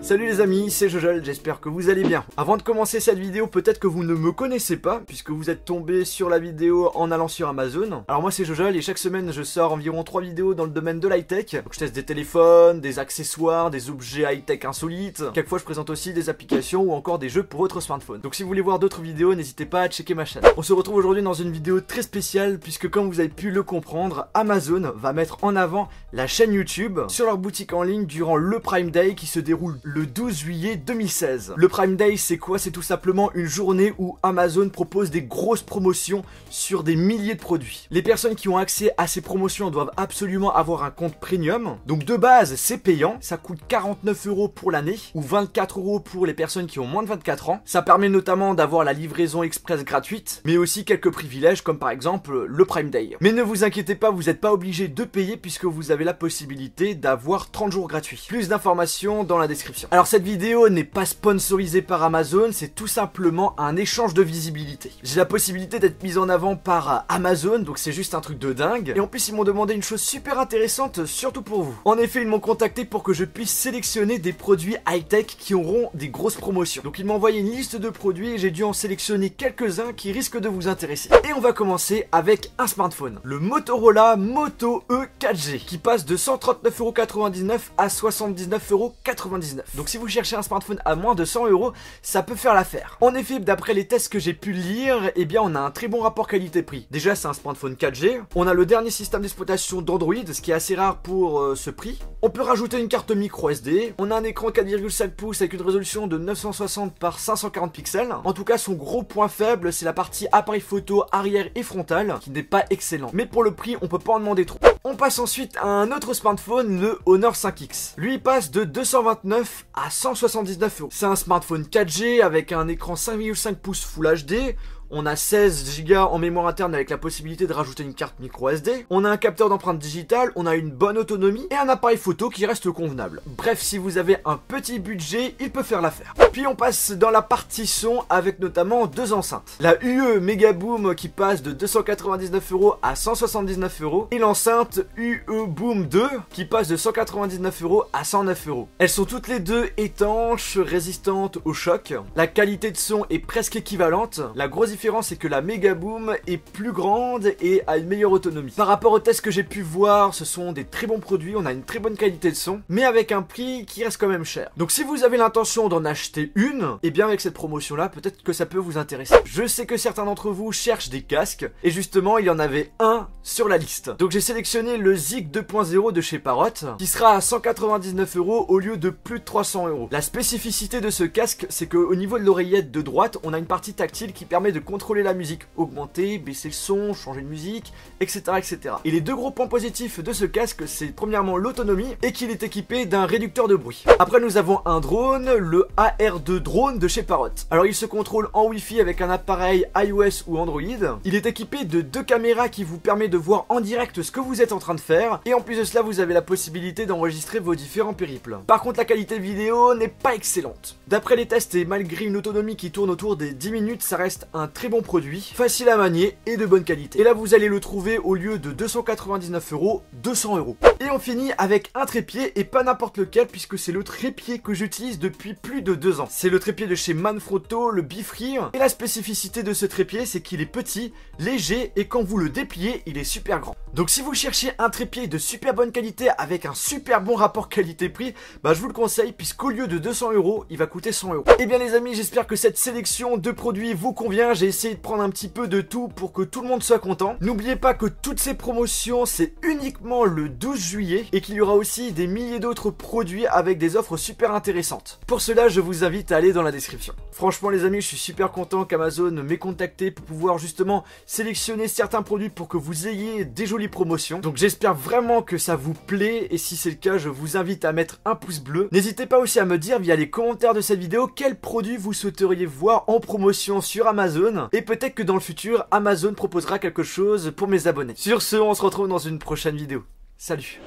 Salut les amis, c'est Jojol, j'espère que vous allez bien. Avant de commencer cette vidéo, peut-être que vous ne me connaissez pas, puisque vous êtes tombé sur la vidéo en allant sur Amazon. Alors moi c'est Jojol et chaque semaine je sors environ 3 vidéos dans le domaine de l'high-tech. Donc je teste des téléphones, des accessoires, des objets high-tech insolites. Quelquefois je présente aussi des applications ou encore des jeux pour votre smartphone. Donc si vous voulez voir d'autres vidéos, n'hésitez pas à checker ma chaîne. On se retrouve aujourd'hui dans une vidéo très spéciale, puisque comme vous avez pu le comprendre, Amazon va mettre en avant la chaîne YouTube sur leur boutique en ligne durant le Prime Day qui se déroule le 12 juillet 2016. Le Prime Day, c'est quoi? C'est tout simplement une journée où Amazon propose des grosses promotions sur des milliers de produits. Les personnes qui ont accès à ces promotions doivent absolument avoir un compte premium. Donc de base, c'est payant. Ça coûte 49 € pour l'année ou 24 € pour les personnes qui ont moins de 24 ans. Ça permet notamment d'avoir la livraison express gratuite, mais aussi quelques privilèges comme par exemple le Prime Day. Mais ne vous inquiétez pas, vous n'êtes pas obligé de payer puisque vous avez la possibilité d'avoir 30 jours gratuits. Plus d'informations dans la description. Alors cette vidéo n'est pas sponsorisée par Amazon, c'est tout simplement un échange de visibilité. J'ai la possibilité d'être mise en avant par Amazon, donc c'est juste un truc de dingue. Et en plus ils m'ont demandé une chose super intéressante, surtout pour vous. En effet, ils m'ont contacté pour que je puisse sélectionner des produits high-tech qui auront des grosses promotions. Donc ils m'ont envoyé une liste de produits et j'ai dû en sélectionner quelques-uns qui risquent de vous intéresser. Et on va commencer avec un smartphone. Le Motorola Moto E 4G qui passe de 139,99 € à 79,99 €. Donc si vous cherchez un smartphone à moins de 100 €, ça peut faire l'affaire. En effet, d'après les tests que j'ai pu lire, eh bien on a un très bon rapport qualité-prix. Déjà c'est un smartphone 4G, on a le dernier système d'exploitation d'Android, ce qui est assez rare pour ce prix. On peut rajouter une carte micro SD, on a un écran 4,5 pouces avec une résolution de 960 par 540 pixels. En tout cas son gros point faible c'est la partie appareil photo arrière et frontal qui n'est pas excellent. Mais pour le prix on peut pas en demander trop. On passe ensuite à un autre smartphone, le Honor 5X. Lui il passe de 229 à 179 €. C'est un smartphone 4G avec un écran 5,5 pouces Full HD. On a 16 Go en mémoire interne avec la possibilité de rajouter une carte micro SD. On a un capteur d'empreinte digitale, on a une bonne autonomie et un appareil photo qui reste convenable. Bref, si vous avez un petit budget, il peut faire l'affaire. Puis on passe dans la partie son avec notamment deux enceintes. La UE Megaboom qui passe de 299 € à 179 € et l'enceinte UE Boom 2 qui passe de 199 € à 109 €. Elles sont toutes les deux étanches, résistantes au choc. La qualité de son est presque équivalente. La grosse différence c'est que la Megaboom est plus grande et a une meilleure autonomie. Par rapport aux tests que j'ai pu voir, ce sont des très bons produits, on a une très bonne qualité de son, mais avec un prix qui reste quand même cher. Donc si vous avez l'intention d'en acheter une, et bien avec cette promotion là, peut-être que ça peut vous intéresser. Je sais que certains d'entre vous cherchent des casques, et justement il y en avait un sur la liste. Donc j'ai sélectionné le Zig 2.0 de chez Parrot, qui sera à 199 € au lieu de plus de 300 €. La spécificité de ce casque, c'est qu'au niveau de l'oreillette de droite, on a une partie tactile qui permet de contrôler la musique, augmenter, baisser le son, changer de musique, etc., etc. Et les deux gros points positifs de ce casque, c'est premièrement l'autonomie et qu'il est équipé d'un réducteur de bruit. Après nous avons un drone, le AR2 drone de chez Parrot. Alors il se contrôle en Wi-Fi avec un appareil iOS ou Android. Il est équipé de deux caméras qui vous permettent de voir en direct ce que vous êtes en train de faire et en plus de cela vous avez la possibilité d'enregistrer vos différents périples. Par contre la qualité vidéo n'est pas excellente. D'après les tests et malgré une autonomie qui tourne autour des 10 minutes, ça reste un très bon produit, facile à manier et de bonne qualité. Et là vous allez le trouver au lieu de 299 €, 200 €. Et on finit avec un trépied et pas n'importe lequel puisque c'est le trépied que j'utilise depuis plus de 2 ans. C'est le trépied de chez Manfrotto, le Bifree. Et la spécificité de ce trépied c'est qu'il est petit, léger et quand vous le dépliez il est super grand. Donc si vous cherchez un trépied de super bonne qualité avec un super bon rapport qualité-prix, bah je vous le conseille puisqu'au lieu de 200 € il va coûter 100 €. Et bien les amis, j'espère que cette sélection de produits vous convient. J'ai essayé de prendre un petit peu de tout pour que tout le monde soit content. N'oubliez pas que toutes ces promotions c'est uniquement le 12 juillet et qu'il y aura aussi des milliers d'autres produits avec des offres super intéressantes. Pour cela je vous invite à aller dans la description. Franchement les amis, je suis super content qu'Amazon m'ait contacté pour pouvoir justement sélectionner certains produits pour que vous ayez des jolies promotions. Donc j'espère vraiment que ça vous plaît et si c'est le cas je vous invite à mettre un pouce bleu. N'hésitez pas aussi à me dire via les commentaires de cette vidéo quel produit vous souhaiteriez voir en promotion sur Amazon et peut-être que dans le futur Amazon proposera quelque chose pour mes abonnés. Sur ce, on se retrouve dans une prochaine vidéo. Salut!